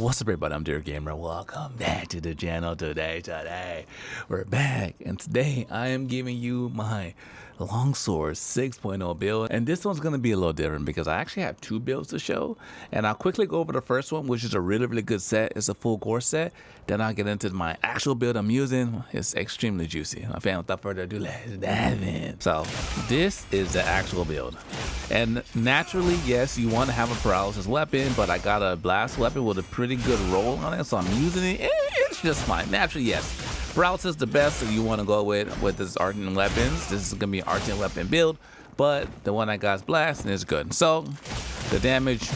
What's up, everybody? I'm Dear Gamer. Welcome back to the channel today. We're back, and today I am giving you my Longsword 6.0 build, and this one's going to be a little different because I actually have two builds to show, and I'll quickly go over the first one, which is a really good set. It's a full Gore set. Then I'll get into my actual build I'm using. It's extremely juicy. My fan, without further ado, let's dive in. So this is the actual build, and naturally, yes, you want to have a paralysis weapon, but I got a blast weapon with a pretty good roll on it, so I'm using it. It's just fine. Naturally, yes. Paralysis is the best that you want to go with this Argent weapons. This is gonna be an Argent weapon build, but the one I got is blast and it's good. So the damage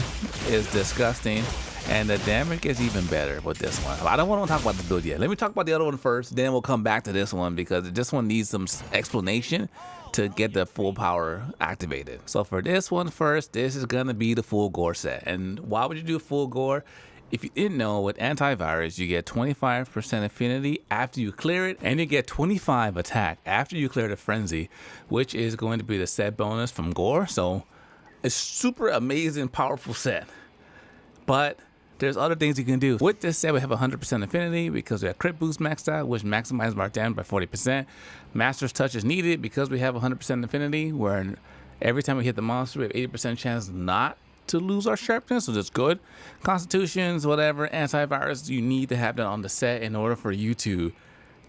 is disgusting, and the damage gets even better with this one. I don't want to talk about the build yet. Let me talk about the other one first, then we'll come back to this one because this one needs some explanation to get the full power activated. So for this one first, this is gonna be the full Gore set. And why would you do full Gore? If you didn't know, with antivirus, you get 25% affinity after you clear it, and you get 25 attack after you clear the frenzy, which is going to be the set bonus from Gore. So it's super amazing, powerful set. But there's other things you can do. With this set, we have 100% affinity because we have crit boost maxed out, which maximizes our damage by 40%. Master's touch is needed because we have 100% affinity, where every time we hit the monster, we have 80% chance not to lose our sharpness, so that's good. Constitutions, whatever, antivirus, you need to have that on the set in order for you to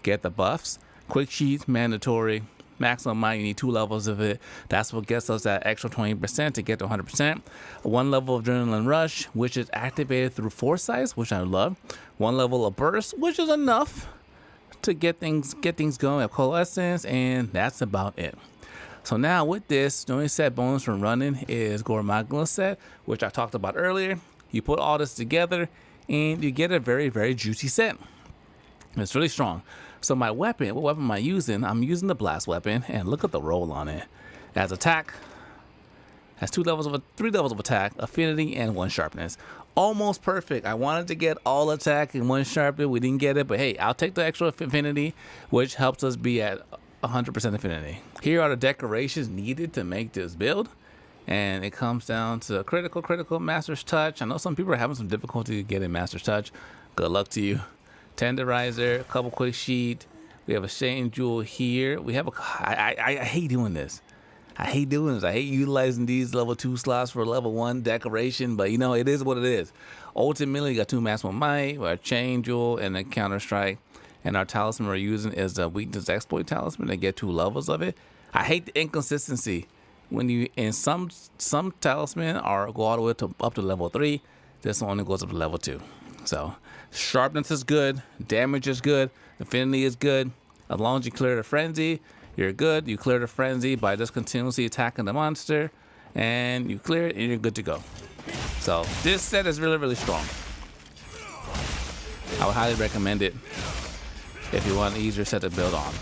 get the buffs. Quick sheet, mandatory. Maximum might, you need 2 levels of it. That's what gets us that extra 20% to get to 100%. 1 level of adrenaline rush, which is activated through foresight, which I love. 1 level of burst, which is enough to get things going at coalescence, and that's about it. So now with this, the only set bonus from running is Gore Magula set, which I talked about earlier. You put all this together and you get a very juicy set. It's really strong. So my weapon, what weapon am I using? I'm using the blast weapon, and look at the roll on it. It has attack, has 3 levels of attack, affinity, and 1 sharpness. Almost perfect. I wanted to get all attack and 1 sharpness. We didn't get it, but hey, I'll take the extra affinity, which helps us be at 100% affinity. Here are the decorations needed to make this build, and it comes down to critical, master's touch. I know some people are having some difficulty getting master's touch. Good luck to you. Tenderizer, a couple quick sheet. We have a Shane Jewel here. We have a. I hate doing this. I hate utilizing these level 2 slots for level 1 decoration, but you know, it is what it is. Ultimately, you got 2 maximum might, a Chain Jewel, and a counter strike. And our talisman we're using is the weakness exploit talisman to get 2 levels of it. I hate the inconsistency when you in some talisman are go all the way up to level 3. This one only goes up to level 2. So sharpness is good, damage is good, affinity is good. As long as you clear the frenzy, you're good. You clear the frenzy by just continuously attacking the monster, and you clear it and you're good to go. So this set is really strong. I would highly recommend it if you want an easier set to build on.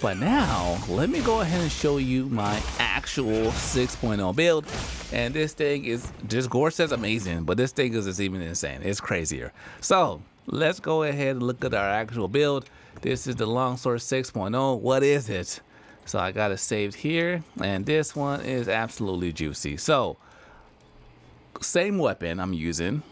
But now, let me go ahead and show you my actual 6.0 build. And this thing is, just Gore says amazing, but this thing is just even insane. It's crazier. So, let's go ahead and look at our actual build. This is the Longsword 6.0. What is it? So, I got it saved here, and this one is absolutely juicy. So, same weapon I'm using.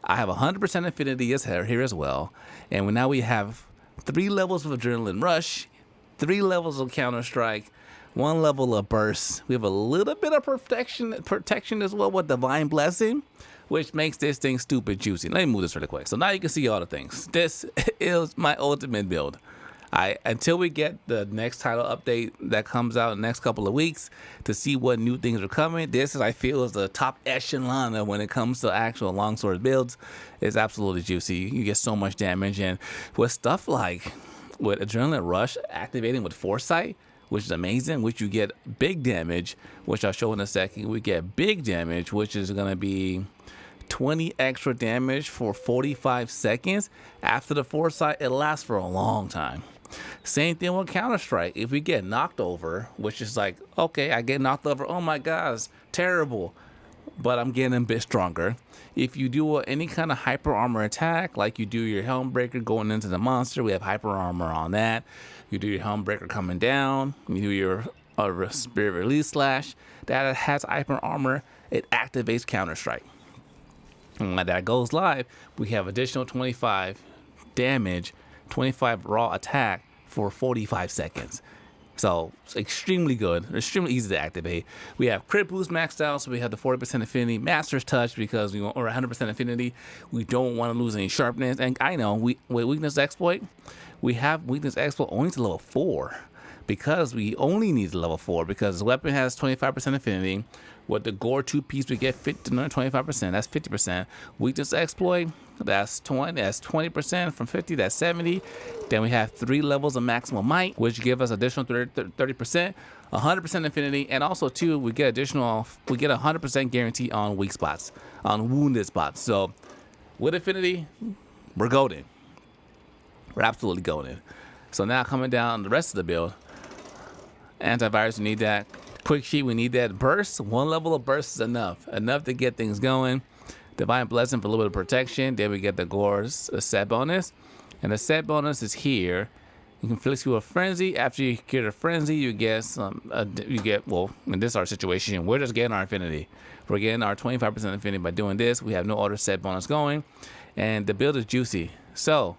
I have 100% affinity here as well. And now we have 3 levels of adrenaline rush, 3 levels of counter strike, 1 level of burst. We have a little bit of protection as well with divine blessing, which makes this thing stupid juicy. Let me move this really quick. So now you can see all the things. This is my ultimate build. Until we get the next title update that comes out in the next couple of weeks to see what new things are coming, this is, I feel, is the top echelon of when it comes to actual longsword builds. It's absolutely juicy. You get so much damage, and with stuff like with adrenaline rush activating with foresight, which is amazing, which you get big damage, which I'll show in a second. We get big damage, which is going to be 20 extra damage for 45 seconds. After the foresight, it lasts for a long time. Same thing with Counter-Strike. If we get knocked over, which is like, okay, I get knocked over, oh my gosh, terrible, but I'm getting a bit stronger. If you do any kind of hyper armor attack, like you do your helm breaker going into the monster, we have hyper armor on that. You do your helm breaker coming down, you do your spirit release slash, that has hyper armor, it activates Counter-Strike. And when that goes live, we have additional 25 damage, 25 raw attack for 45 seconds. So it's extremely good, extremely easy to activate. We have crit boost maxed out, so we have the 40% affinity, master's touch because we want, or 100% affinity. We don't want to lose any sharpness. And I know with weakness exploit, we have weakness exploit only to level 4 because we only need to level 4 because the weapon has 25% affinity. With the Gore 2-piece, we get 25%. That's 50%. Weakness exploit, that's 20. That's 20% from 50. That's 70. Then we have 3 levels of maximum might, which give us additional 30%, 100% affinity, and also too we get additional. We get 100% guarantee on weak spots, on wounded spots. So with affinity, we're golden. We're absolutely golden. So now coming down the rest of the build, antivirus, we need that. Quick sheet, we need that burst. 1 level of burst is enough to get things going. Divine blessing for a little bit of protection. Then we get the Gore's set bonus, and the set bonus is here. You can flex you a frenzy. After you get a frenzy, you get some. Well, in this our situation, we're just getting our affinity. We're getting our 25% affinity by doing this. We have no other set bonus going, and the build is juicy. So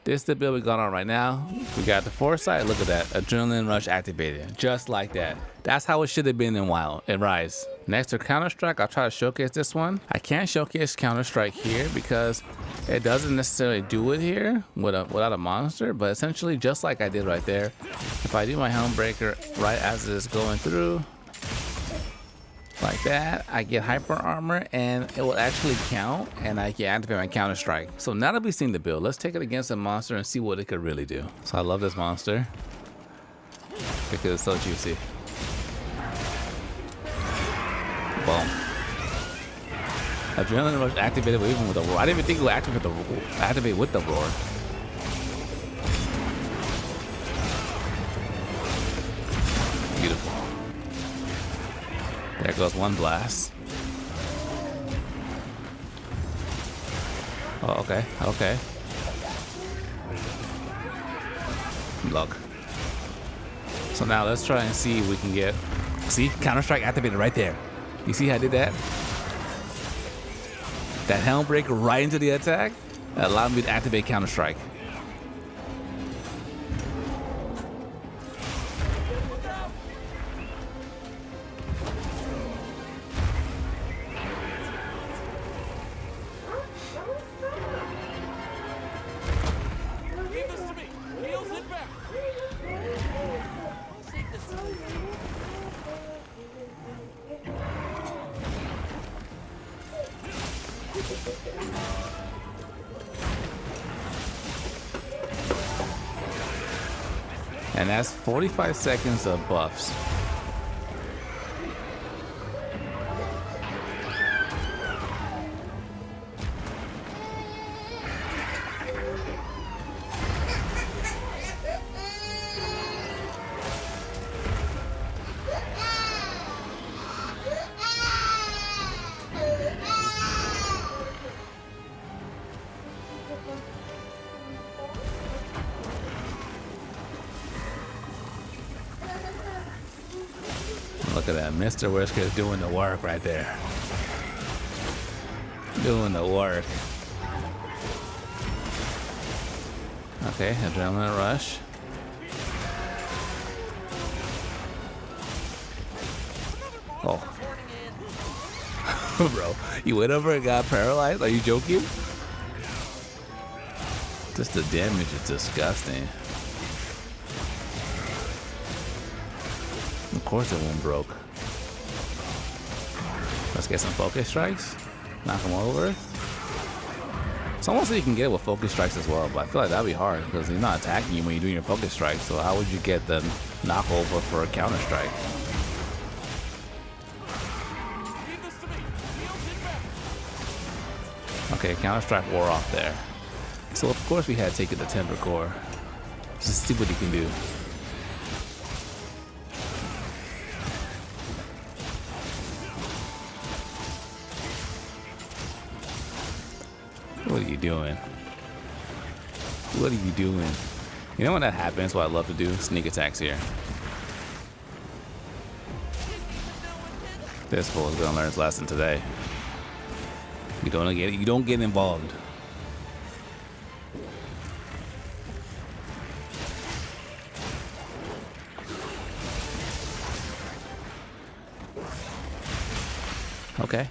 this is the build we got on right now. We got the foresight. Look at that. Adrenaline rush activated. Just like that. That's how it should have been in Rise. Next to Counter-Strike, I'll try to showcase this one. I can't showcase Counter-Strike here because it doesn't necessarily do it here without a monster. But essentially, just like I did right there, if I do my helm breaker right as it is going through, like that, I get hyper armor and it will actually count, and I can activate my Counter Strike. So now that we've seen the build, let's take it against a monster and see what it could really do. So I love this monster because it's so juicy. Boom. Adrenaline rush activated even with the roar. I didn't even think it would activate with the roar. Beautiful. There goes one blast. Oh, okay, okay. Look. So now let's try and see if we can get. See, Counter-Strike activated right there. You see how I did that? That helm break right into the attack allowed me to activate Counter-Strike. And that's 45 seconds of buffs. Look at that, Mr. Whisker is doing the work right there. Doing the work. Okay, adrenaline rush. Oh. Bro, you went over and got paralyzed? Are you joking? Just the damage is disgusting. Of course it won't broke. Let's get some focus strikes. Knock him over. It's almost like you can get it with focus strikes as well, but I feel like that'd be hard because he's not attacking you when you're doing your focus strike. So how would you get the knockover for a counter strike? Okay, counter strike wore off there. So of course we had to take it to Timber Core. Just see what he can do. What are you doing? What are you doing? You know when that happens, what I love to do? Sneak attacks here. This fool is gonna learn his lesson today. You don't get involved. Okay.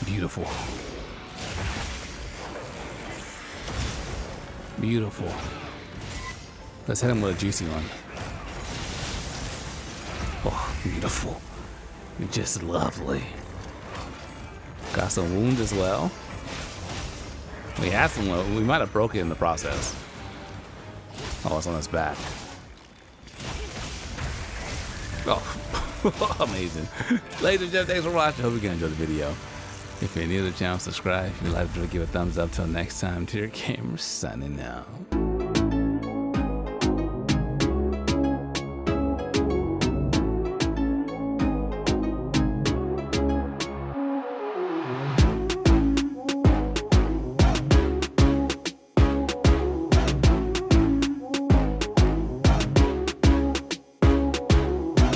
Beautiful. Beautiful. Let's hit him with a juicy one. Oh, beautiful. Just lovely. Got some wounds as well. We had some. We might have broke it in the process. Oh, it's on his back. Oh, amazing. Ladies and gentlemen, thanks for watching. Hope you guys enjoyed the video. If you're new to the channel, subscribe. If you like the video, give a thumbs up. Till next time, to your gamer signing out.